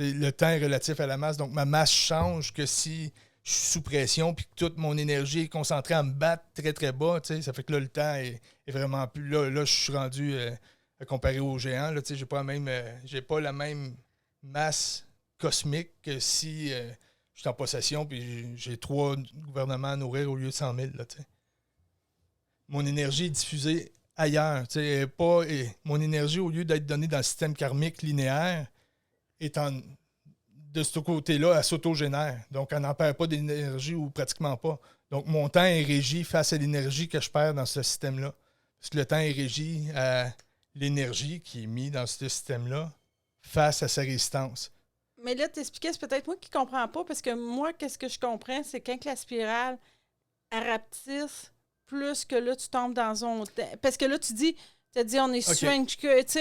Le temps est relatif à la masse. Donc, ma masse change que si je suis sous pression puis que toute mon énergie est concentrée à me battre très, très bas. Ça fait que là, le temps est vraiment plus... Là, je suis rendu comparé aux géants. Là, j'ai pas la même masse cosmique que si je suis en possession puis j'ai 3 gouvernements à nourrir au lieu de 100 000. Là, mon énergie est diffusée ailleurs. Mon énergie, au lieu d'être donnée dans le système karmique linéaire, de ce côté-là, elle s'autogénère. Donc, elle n'en perd pas d'énergie ou pratiquement pas. Donc, mon temps est régi face à l'énergie que je perds dans ce système-là. Parce que le temps est régi à l'énergie qui est mise dans ce système-là face à sa résistance. Mais là, t'expliquais, c'est peut-être moi qui ne comprends pas, parce que moi, qu'est-ce que je comprends, c'est quand la spirale elle rapetisse, plus que là, tu tombes dans un... Parce que là, tu dis, on est strange,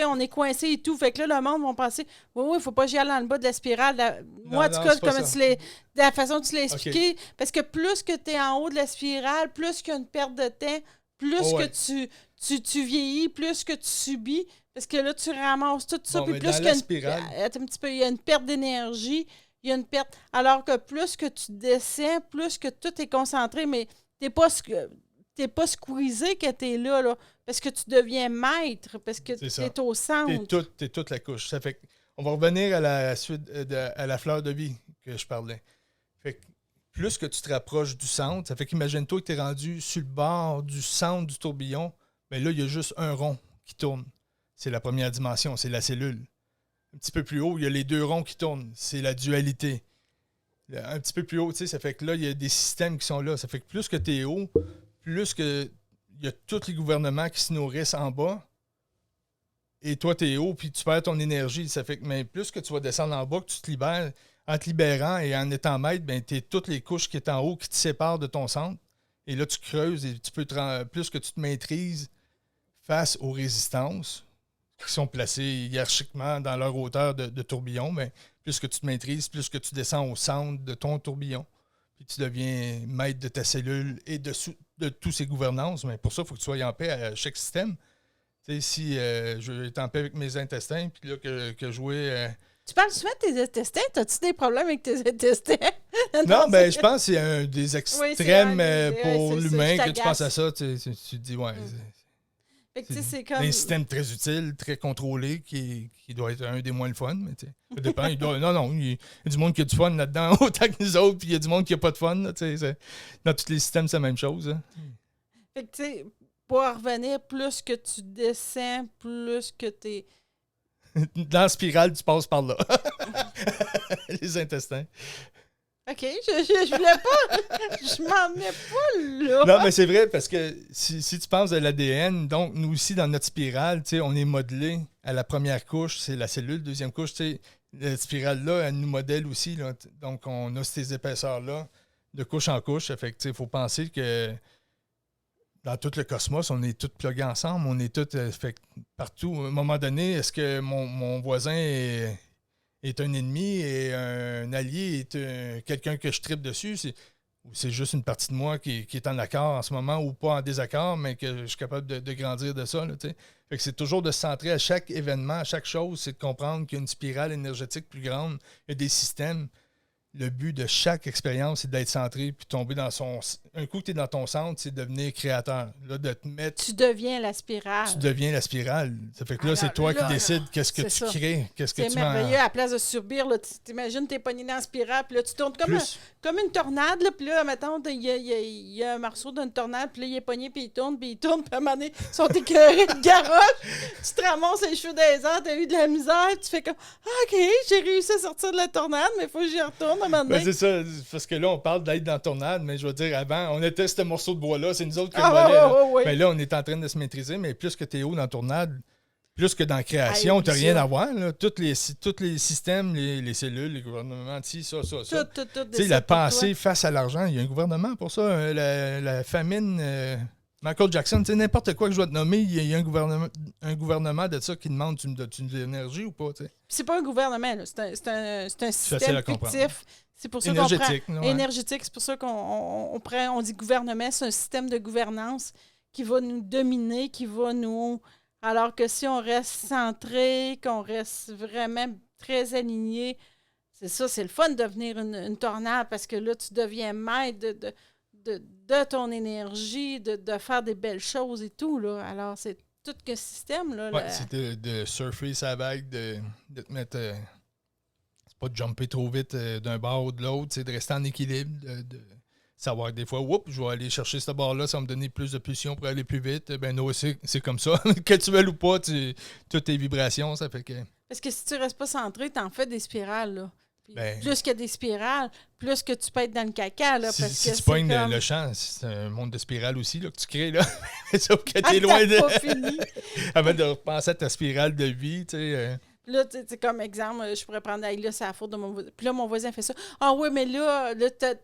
on est coincé et tout. Fait que là, le monde va penser, oui, il ne faut pas que j'y aille dans le bas de la spirale. Moi, en tout cas, de la façon dont tu l'as expliqué, parce que plus que tu es en haut de la spirale, plus qu'il y a une perte de temps, plus que tu vieillis, plus que tu subis, parce que là, tu ramasses tout ça, puis plus il y a une perte d'énergie, il y a une perte... Alors que plus que tu descends, plus que tout est concentré, mais t'es pas squeezé que t'es là, parce que tu deviens maître, parce que t'es au centre. T'es toute la couche. Ça fait on va revenir à la suite à la fleur de vie que je parlais. Fait que plus que tu te rapproches du centre, ça fait qu'imagine-toi que tu es rendu sur le bord du centre du tourbillon, mais là, il y a juste un rond qui tourne. C'est la première dimension, c'est la cellule. Un petit peu plus haut, il y a les 2 ronds qui tournent. C'est la dualité. Un petit peu plus haut, ça fait que là, il y a des systèmes qui sont là. Ça fait que plus que tu es haut, plus que il y a tous les gouvernements qui se nourrissent en bas, et toi, tu es haut, puis tu perds ton énergie. Ça fait que mais plus que tu vas descendre en bas, que tu te libères, en te libérant et en étant maître, ben, tu toutes les couches qui sont en haut qui te séparent de ton centre. Et là, tu creuses et tu peux plus que tu te maîtrises face aux résistances qui sont placées hiérarchiquement dans leur hauteur de tourbillon, mais plus que tu te maîtrises, plus que tu descends au centre de ton tourbillon. Puis tu deviens maître de ta cellule et de tous ses gouvernances. Mais pour ça, il faut que tu sois en paix à chaque système. Tu sais, si je veux être en paix avec mes intestins, puis là, que jouer... Tu parles souvent de tes intestins? As-tu des problèmes avec tes intestins? Non, ben je pense que c'est un des extrêmes pour l'humain que tu penses à ça. Tu te dis, ouais... Fait que, c'est comme... un système très utile, très contrôlé, qui doit être un des moins le fun, mais tu sais, ça dépend. Il y a du monde qui a du fun là-dedans, autant que nous autres, puis il y a du monde qui n'a pas de fun. Là, dans tous les systèmes, c'est la même chose. Hein. Fait que, tu sais, pour en revenir, plus que tu descends, plus que t'es... Dans la spirale, tu passes par là. Les intestins. OK, je voulais pas... Je m'en venais pas là. Non, mais c'est vrai, parce que si tu penses à l'ADN, donc nous aussi, dans notre spirale, on est modelé à la première couche, c'est la cellule, deuxième couche, la spirale-là, elle nous modèle aussi. Là, donc, on a ces épaisseurs-là de couche en couche. Fait que, il faut penser que dans tout le cosmos, on est tous plugués ensemble, on est tous fait partout. À un moment donné, est-ce que mon voisin est un ennemi et un allié est quelqu'un que je tripe dessus? Ou c'est juste une partie de moi qui est en accord en ce moment ou pas en désaccord, mais que je suis capable de grandir de ça. Là, fait que c'est toujours de se centrer à chaque événement, à chaque chose, c'est de comprendre qu'il y a une spirale énergétique plus grande, il y a des systèmes. Le but de chaque expérience, c'est d'être centré puis tomber dans son... Un coup que tu es dans ton centre, c'est de devenir créateur. Là, de te mettre... Tu deviens la spirale. Tu deviens la spirale. Ça fait que là, c'est toi qui décides qu'est-ce que tu crées. Qu'est-ce que tu C'est merveilleux. À la place de subir, là, t'imagines, t'es pogné dans la spirale, puis là, tu tournes comme une tornade, là, puis là, mettons, il y a un morceau d'une tornade, puis là, il est pogné, puis il tourne, puis à un moment donné, ils sont écœurés de garoche. Tu te ramasses les cheveux des airs, t'as eu de la misère, tu fais comme, OK, j'ai réussi à sortir de la tornade, mais il faut que j'y retourne. Ben c'est ça, parce que là, on parle d'être dans la tornade, mais je veux dire, avant, on était ce morceau de bois-là, c'est nous autres qui le volaient. Oui. Mais là, on est en train de se maîtriser, mais plus que tu es haut dans la tornade, plus que dans la création, tu n'as rien à voir. Là. Tous les systèmes, les cellules, les gouvernements, ça. Tout. Tu sais, la pensée face à l'argent, il y a un gouvernement pour ça. La famine... Michael Jackson, tu sais, n'importe quoi que je dois te nommer, il y a un gouvernement de ça qui demande tu me donnes de l'énergie ou pas, tu sais. C'est pas un gouvernement, là. C'est un système fictif. C'est pour ça qu'on énergétique, c'est pour ça qu'on dit gouvernement, c'est un système de gouvernance qui va nous dominer, qui va nous... Alors que si on reste centré, qu'on reste vraiment très aligné, c'est ça, c'est le fun de devenir une tornade parce que là, tu deviens maître de ton énergie, de faire des belles choses et tout, là. Alors, c'est tout le système, là. Oui, c'est de surfer sa vague, de te mettre... c'est pas de jumper trop vite d'un bord ou de l'autre, c'est de rester en équilibre, de savoir que des fois, je vais aller chercher ce bord-là, ça va me donner plus de pulsion pour aller plus vite. Ben non, c'est comme ça. Que tu veuilles ou pas, toutes tes vibrations, ça fait que... Parce que si tu restes pas centré, t'en fais des spirales, là. Ben, plus qu'il y a des spirales, plus que tu peux être dans le caca. Là, parce si que tu pognes le champ, c'est un monde de spirales aussi là, que tu crées. Là. Sauf que t'es loin de... pas fini. Avant de repenser à ta spirale de vie, tu sais... Là, tu sais, comme exemple, je pourrais prendre, là, c'est la faute de mon voisin. Puis là, mon voisin fait ça. Ah oui, mais là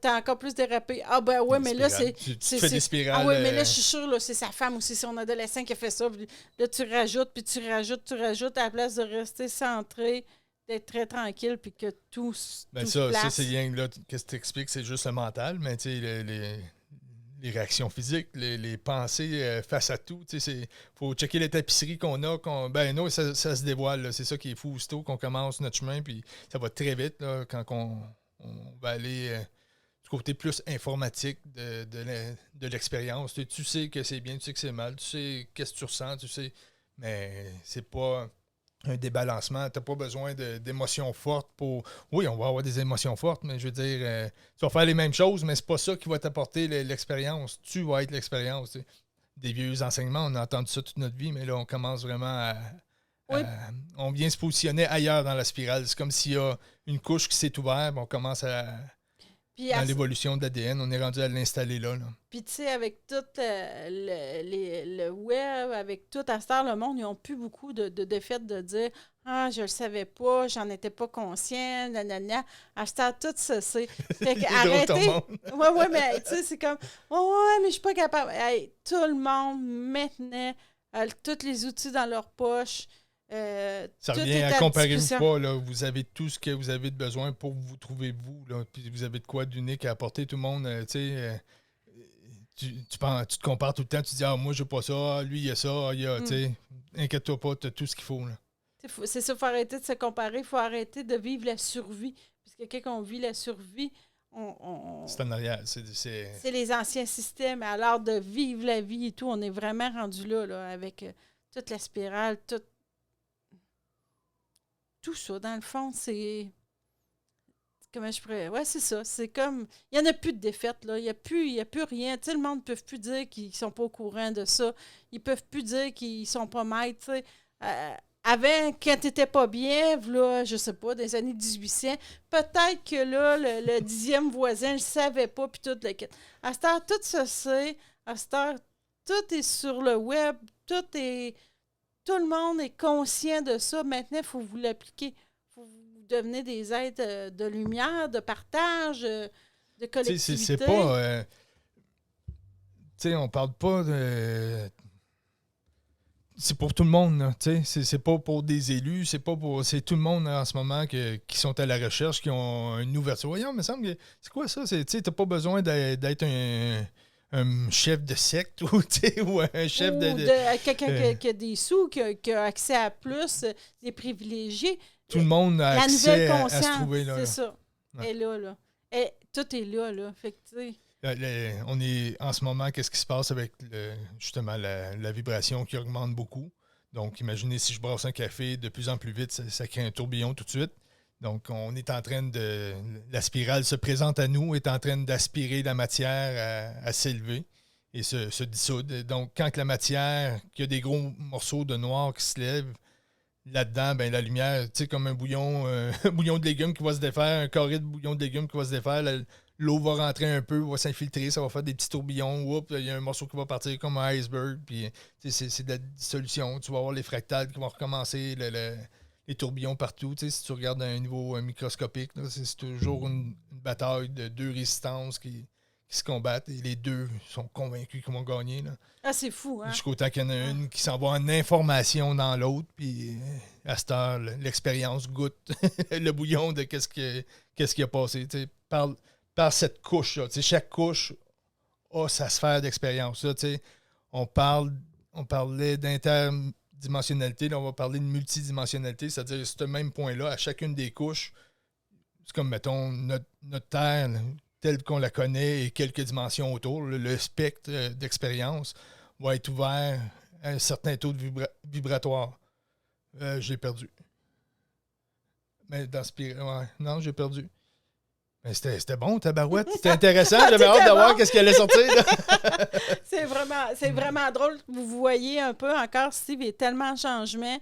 t'as encore plus dérapé. Ah ben oui, mais là, c'est... Tu fais des spirales... Ah oui, mais là, je suis sûre, là, c'est sa femme aussi, son adolescent qui a fait ça. Puis là, tu rajoutes, puis tu rajoutes, à la place de rester centré, d'être très tranquille, puis que tout ben tout ça, c'est rien, là, qu'est-ce que tu expliques, c'est juste le mental, mais tu sais, les réactions physiques, les pensées face à tout. Il faut checker les tapisseries qu'on a. Ben non, ça se dévoile. Là. C'est ça qui est fou. Aussitôt qu'on commence notre chemin, puis ça va très vite là, quand on va aller du côté plus informatique de l'expérience. Tu sais que c'est bien, tu sais que c'est mal, tu sais qu'est-ce que tu ressens, tu sais. Mais c'est pas un débalancement. Tu n'as pas besoin d'émotions fortes pour... Oui, on va avoir des émotions fortes, mais je veux dire, tu vas faire les mêmes choses, mais c'est pas ça qui va t'apporter l'expérience. Tu vas être l'expérience. Tu sais. Des vieux enseignements, on a entendu ça toute notre vie, mais là, on commence vraiment on vient se positionner ailleurs dans la spirale. C'est comme s'il y a une couche qui s'est ouverte, on commence à Puis dans l'évolution de l'ADN, on est rendu à l'installer là. Puis, tu sais, avec tout le web, avec tout, à cette heure, le monde, ils n'ont plus beaucoup de fait de dire « Ah, je le savais pas, j'en étais pas conscient, nanana. » À cette heure, tout ça, c'est... Fait que arrêtez... Ouais, mais tu sais, c'est comme « Ouais, mais je suis pas capable. » Hey, tout le monde, maintenant, a tous les outils dans leur poche. Ça revient à comparer-vous pas, là. Vous avez tout ce que vous avez de besoin pour vous trouver vous, là. Puis vous avez de quoi d'unique à apporter. Tout le monde, tu sais, tu te compares tout le temps. Tu dis, moi, j'ai pas ça. Lui, il a ça. Tu sais, inquiète-toi pas, tu as tout ce qu'il faut, là. C'est ça, il faut arrêter de se comparer. Il faut arrêter de vivre la survie. Parce que quand on vit la survie, c'est en arrière. C'est les anciens systèmes. Alors, de vivre la vie et tout, on est vraiment rendu là avec toute la spirale, tout ça, dans le fond, c'est... Comment je pourrais... Ouais, c'est ça. C'est comme... Il n'y en a plus de défaites, là. Il n'y a plus rien. Tu sais, le monde ne peut plus dire qu'ils sont pas au courant de ça. Ils ne peuvent plus dire qu'ils sont pas maîtres, tu sais. Avant, quand tu n'étais pas bien, là, je sais pas, des années 1800, peut-être que là, le 10e voisin ne le savait pas, puis tout le kit. À cette heure, tout ça c'est. À cette heure, tout est sur le web. Tout le monde est conscient de ça. Maintenant, il faut vous l'appliquer. Il faut vous devenir des êtres de lumière, de partage, de collectivité. C'est pas... tu sais, on parle pas de... C'est pour tout le monde, là. Tu sais, c'est pas pour des élus, c'est pas pour... C'est tout le monde là, en ce moment qui sont à la recherche, qui ont une ouverture. Voyons, il me semble que... C'est quoi ça? Tu sais, t'as pas besoin d'être un chef de secte ou un chef de quelqu'un qui a des sous, qui a accès à plus, des privilégiés. Tout le monde a accès à se trouver là. C'est ça. Ouais. Et là. Et tout est là. Fait que, tu sais... On est en ce moment, qu'est-ce qui se passe avec justement la vibration qui augmente beaucoup. Donc, imaginez si je brasse un café de plus en plus vite, ça crée un tourbillon tout de suite. Donc, on est en train de... La spirale se présente à nous, est en train d'aspirer la matière à s'élever et se dissoudre. Donc, quand la matière, qu'il y a des gros morceaux de noir qui se lèvent, là-dedans, ben la lumière, tu sais, comme un bouillon de légumes qui va se défaire, un carré de bouillon de légumes qui va se défaire, l'eau va rentrer un peu, va s'infiltrer, ça va faire des petits tourbillons, il y a un morceau qui va partir comme un iceberg, puis c'est de la dissolution. Tu vas avoir les fractales qui vont recommencer, les tourbillons partout. Tu sais, si tu regardes à un niveau microscopique, là, c'est toujours une bataille de deux résistances qui se combattent et les deux sont convaincus qu'ils vont gagner. Là. Ah, c'est fou, hein? Jusqu'au temps qu'il y en a une qui s'en va en information dans l'autre, puis à cette heure, l'expérience goûte le bouillon de qu'est-ce qui a passé. Tu sais, par cette couche-là. Tu sais, chaque couche a sa sphère d'expérience. Là, tu sais, on parlait d'interdimensionnalité, là, on va parler de multidimensionnalité, c'est-à-dire ce même point-là, à chacune des couches, c'est comme, mettons, notre Terre, là, telle qu'on la connaît et quelques dimensions autour, le spectre d'expérience va être ouvert à un certain taux de vibratoire. J'ai perdu. Mais dans non, j'ai perdu. Mais c'était bon, tabarouette. C'était intéressant. J'avais hâte de voir qu'est-ce qui allait sortir. C'est vraiment drôle. Vous voyez un peu encore, Steve, il y a tellement de changements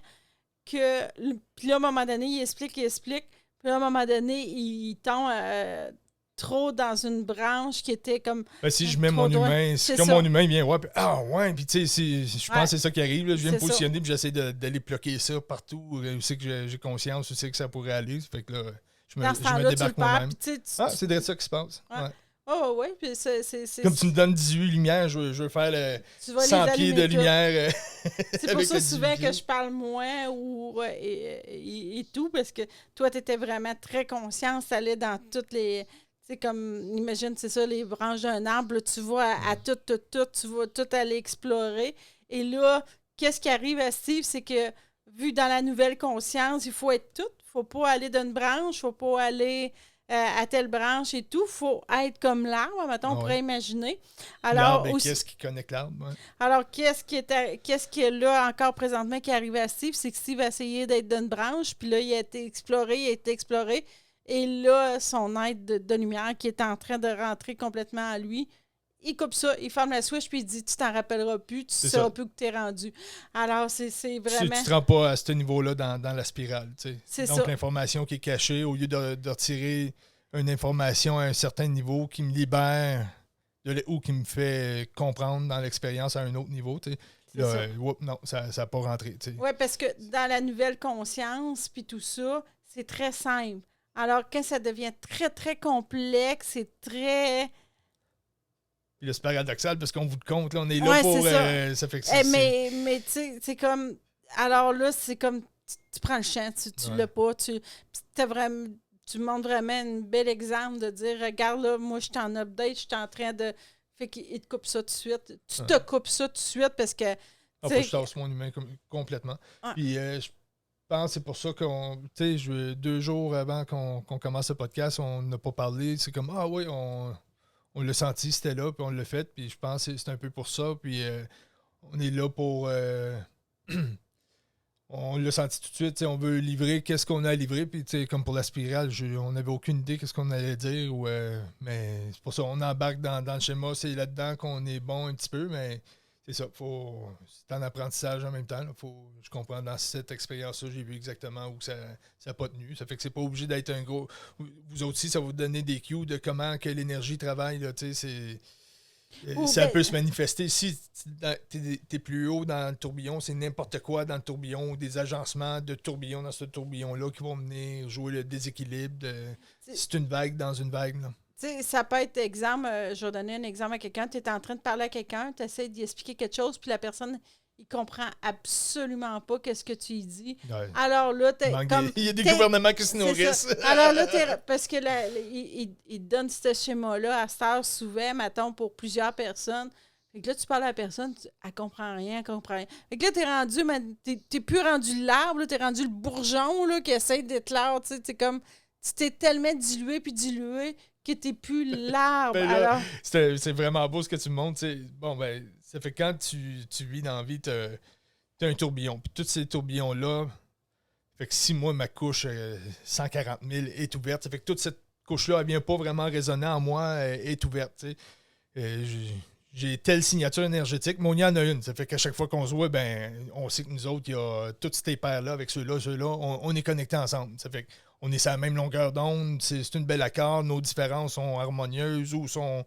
que... Puis là, à un moment donné, il explique. Puis là, à un moment donné, il tombe... trop dans une branche qui était comme... Ben, si je mets mon humain, c'est comme ça. Mon humain vient voir, puis puis tu sais, je pense que c'est ça qui arrive, là, je viens me positionner, puis j'essaie d'aller bloquer ça partout, où c'est que j'ai conscience, où c'est que ça pourrait aller, fait que là, je me débarque moi-même. C'est de ça qui se passe. Ouais. Oh, oui, puis c'est... Comme tu me donnes 18 lumières, je veux faire le 100 pieds de lumière. C'est pour ça souvent que je parle moins et tout, parce que toi, tu étais vraiment très consciente, ça allait dans toutes les... C'est comme, imagine, c'est ça, les branches d'un arbre, là, tu vas à tout, tu vas tout aller explorer. Et là, qu'est-ce qui arrive à Steve, c'est que, vu dans la nouvelle conscience, il faut être tout. Il ne faut pas aller d'une branche, il ne faut pas aller à telle branche et tout. Il faut être comme l'arbre, mettons, on pourrait imaginer. Alors, l'arbre, qu'est-ce qui connecte l'arbre? Ouais. Alors, qu'est-ce qui est là encore présentement qui arrive à Steve, c'est que Steve a essayé d'être d'une branche, puis là, il a été exploré. Et là, son aide de lumière qui est en train de rentrer complètement à lui, il coupe ça, il ferme la switch, puis il dit « Tu t'en rappelleras plus, tu ne sauras plus que tu es rendu. » Alors, c'est vraiment... Tu ne te rends pas à ce niveau-là dans la spirale. Tu sais. C'est donc, ça. L'information qui est cachée, au lieu de retirer une information à un certain niveau qui me libère ou qui me fait comprendre dans l'expérience à un autre niveau. Là, non, ça n'a pas rentré. Oui, parce que dans la nouvelle conscience, puis tout ça, c'est très simple. Alors, quand ça devient très, très complexe, c'est très... Puis là, c'est paradoxal parce qu'on vous le compte, là, on est là pour... ça fait que mais tu sais, c'est comme... Alors là, c'est comme... Tu prends le champ, tu l'as pas, tu montres vraiment un bel exemple de dire, regarde là, moi, je suis en update, je suis en train de... Fait qu'il te coupe ça tout de suite. Tu te coupes ça tout de suite parce que... Faut que je tasse mon humain complètement. Puis je pense que c'est pour ça qu'on... Tu sais, 2 jours avant qu'on commence le podcast, on n'a pas parlé. C'est comme, ah oui, on l'a senti, c'était là, puis on l'a fait. Puis je pense que c'est un peu pour ça. Puis on est là pour... on l'a senti tout de suite, on veut livrer qu'est-ce qu'on a à livrer, puis comme pour la spirale, on n'avait aucune idée qu'est-ce qu'on allait dire, mais c'est pour ça qu'on embarque dans le schéma, c'est là-dedans qu'on est bon un petit peu, mais c'est ça, c'est un apprentissage en même temps, je comprends, dans cette expérience-là, j'ai vu exactement où ça n'a pas tenu, ça fait que c'est pas obligé d'être un gros... Vous aussi, ça va vous donner des cues de comment que l'énergie travaille, là, ça peut se manifester. Si tu es plus haut dans le tourbillon, c'est n'importe quoi dans le tourbillon, ou des agencements de tourbillon dans ce tourbillon-là qui vont venir jouer le déséquilibre. C'est une vague dans une vague. Là. Ça peut être exemple, je vais donner un exemple à quelqu'un, tu es en train de parler à quelqu'un, tu essaies d'y expliquer quelque chose, puis la personne, il comprend absolument pas ce que tu lui dis. Ouais. Alors là, il y a des gouvernements qui se nourrissent. Alors là, parce que il donne ce schéma-là à cette heure souvent, mettons, pour plusieurs personnes. Fait que là, tu parles à la personne, elle comprend rien, elle comprend rien. Fait que là, t'es rendu, mais t'es plus rendu l'arbre, t'es rendu le bourgeon là, qui essaie d'être l'arbre. C'est comme, tu t'es tellement dilué que t'es plus l'arbre. Ben là, alors... c'est vraiment beau ce que tu me montres. Bon, ben, ça fait quand tu vis dans la vie, t'as un tourbillon. Puis tous ces tourbillons-là, fait que si moi, ma couche 140 000 est ouverte, ça fait que toute cette couche-là, elle vient pas vraiment résonner en moi, est ouverte. J'ai telle signature énergétique, mais on y en a une. Ça fait qu'à chaque fois qu'on se voit, ben, on sait que nous autres, il y a toutes ces paires-là avec ceux-là, on est connectés ensemble. Ça fait qu'on est sur la même longueur d'onde, c'est une belle accord, nos différences sont harmonieuses ou sont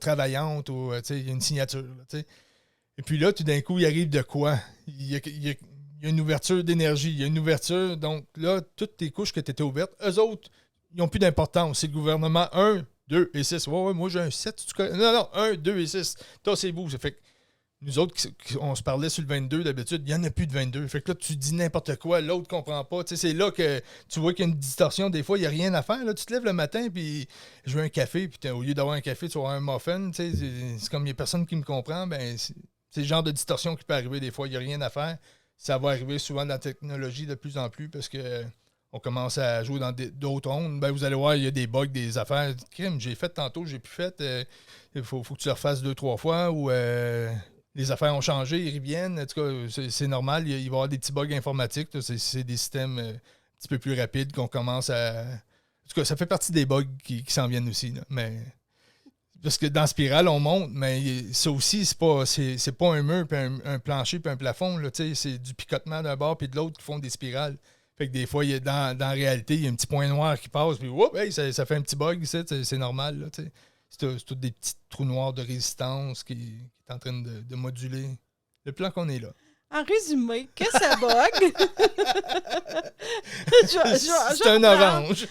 travaillantes, ou il y a une signature. Là, et puis là, tout d'un coup, il arrive de quoi? Il y a une ouverture d'énergie, il y a une ouverture. Donc là, toutes tes couches que tu étais ouvertes, eux autres, ils n'ont plus d'importance. C'est le gouvernement 1, 2 et 6. Ouais, moi j'ai un 7. Non, 1, 2 et 6. Tassez-vous. Ça fait que nous autres, on se parlait sur le 22 d'habitude, il n'y en a plus de 22. Fait que là, tu dis n'importe quoi, l'autre ne comprend pas. C'est là que tu vois qu'il y a une distorsion. Des fois, il n'y a rien à faire. Là, tu te lèves le matin, puis je veux un café, puis au lieu d'avoir un café, tu vas avoir un muffin. C'est comme il n'y a personne qui me comprend. Ben, c'est le genre de distorsion qui peut arriver des fois. Il n'y a rien à faire. Ça va arriver souvent dans la technologie de plus en plus parce que on commence à jouer dans d'autres ondes. Ben, vous allez voir, il y a des bugs, des affaires. Crime, j'ai fait tantôt, j'ai plus fait. Il faut que tu le refasses 2-3 fois ou les affaires ont changé, ils reviennent. En tout cas, c'est normal. Il va y avoir des petits bugs informatiques. C'est des systèmes un petit peu plus rapides qu'on commence à... En tout cas, ça fait partie des bugs qui s'en viennent aussi. Là. Mais... Parce que dans Spirale, on monte, mais ça aussi, c'est pas un mur, puis un plancher, puis un plafond. Là, c'est du picotement d'un bord puis de l'autre qui font des spirales. Fait que des fois, dans la réalité, il y a un petit point noir qui passe, puis hey, ça fait un petit bug ici, c'est normal. Là, c'est tous des petits trous noirs de résistance qui est en train de moduler le plan qu'on est là. En résumé, que ça bug. C'est un orange.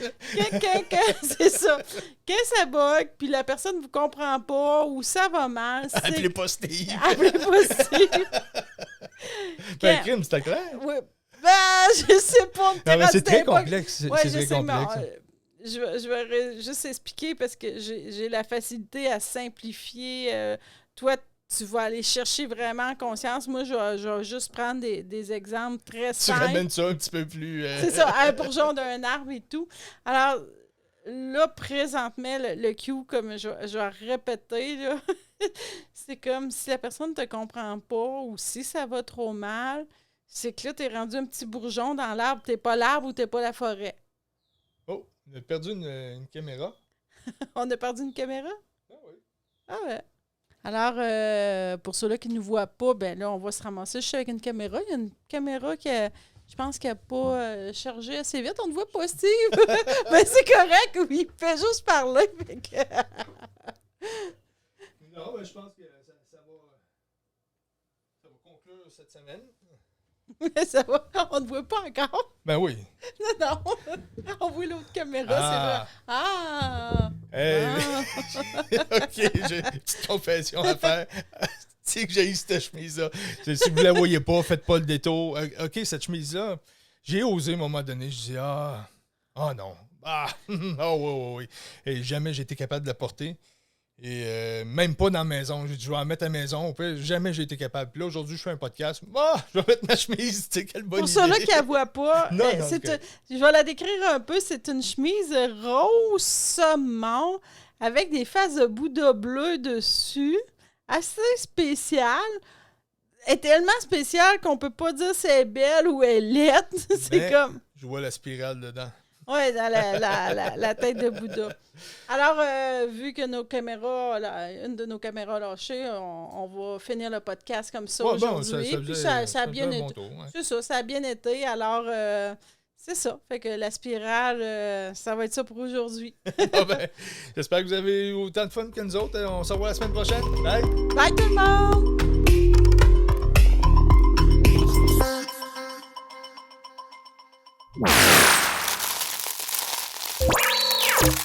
C'est ça. Que ça bug, puis la personne ne vous comprend pas ou ça va mal. Appelez pas Steve. Appelez pas Steve. Ben, crime, c'était clair. Oui. Ben, je sais pas. C'est très complexe. C'est très complexe. Je vais juste expliquer parce que j'ai la facilité à simplifier. Toi, tu vas aller chercher vraiment en conscience. Moi, je vais juste prendre des exemples très simples. Tu ramènes ça un petit peu plus... C'est ça, un bourgeon d'un arbre et tout. Alors, là, présentement, le cue, comme je vais répéter, là, c'est comme si la personne ne te comprend pas ou si ça va trop mal, c'est que là, tu es rendu un petit bourgeon dans l'arbre. Tu n'es pas l'arbre ou tu n'es pas la forêt. Oh, on a perdu une caméra. On a perdu une caméra? Ah oui. Ah ouais. Alors, pour ceux-là qui ne nous voient pas, ben là, on va se ramasser juste avec une caméra. Il y a une caméra qui Je pense qu'elle n'a pas chargé assez vite. On ne voit pas, Steve. Mais c'est correct, oui. Il fait juste parler. Fait que... Non, mais je pense que ça va conclure cette semaine. Ça va. On ne voit pas encore. Ben oui. Non. On voit l'autre caméra, c'est vrai. Ah! Hey. OK, j'ai une petite confession à faire. C'est que j'ai eu cette chemise-là. Si vous ne la voyez pas, faites pas le détour. OK, cette chemise-là, j'ai osé à un moment donné. Je dis, non. Oui. Et jamais j'ai été capable de la porter. Et même pas dans la maison. J'ai dit, je vais en mettre à la maison. Jamais j'ai été capable. Puis là, aujourd'hui, je fais un podcast. Je vais mettre ma chemise. Tu sais, quelle bonne idée. Pour ceux-là qui ne la voient pas, Non, je vais la décrire un peu. C'est une chemise rose saumon avec des faces de Bouddha bleu dessus. Assez spéciale. Elle est tellement spéciale qu'on peut pas dire si elle est belle ou elle est laide. C'est comme... Je vois la spirale dedans. Oui, dans la tête de Bouddha. Alors, vu que une de nos caméras a lâché, on va finir le podcast comme ça aujourd'hui. Puis ça a bien été. C'est ça, ça a bien été. Alors, c'est ça. Fait que la spirale, ça va être ça pour aujourd'hui. J'espère que vous avez eu autant de fun que nous autres. On se revoit la semaine prochaine. Bye! Bye tout le monde!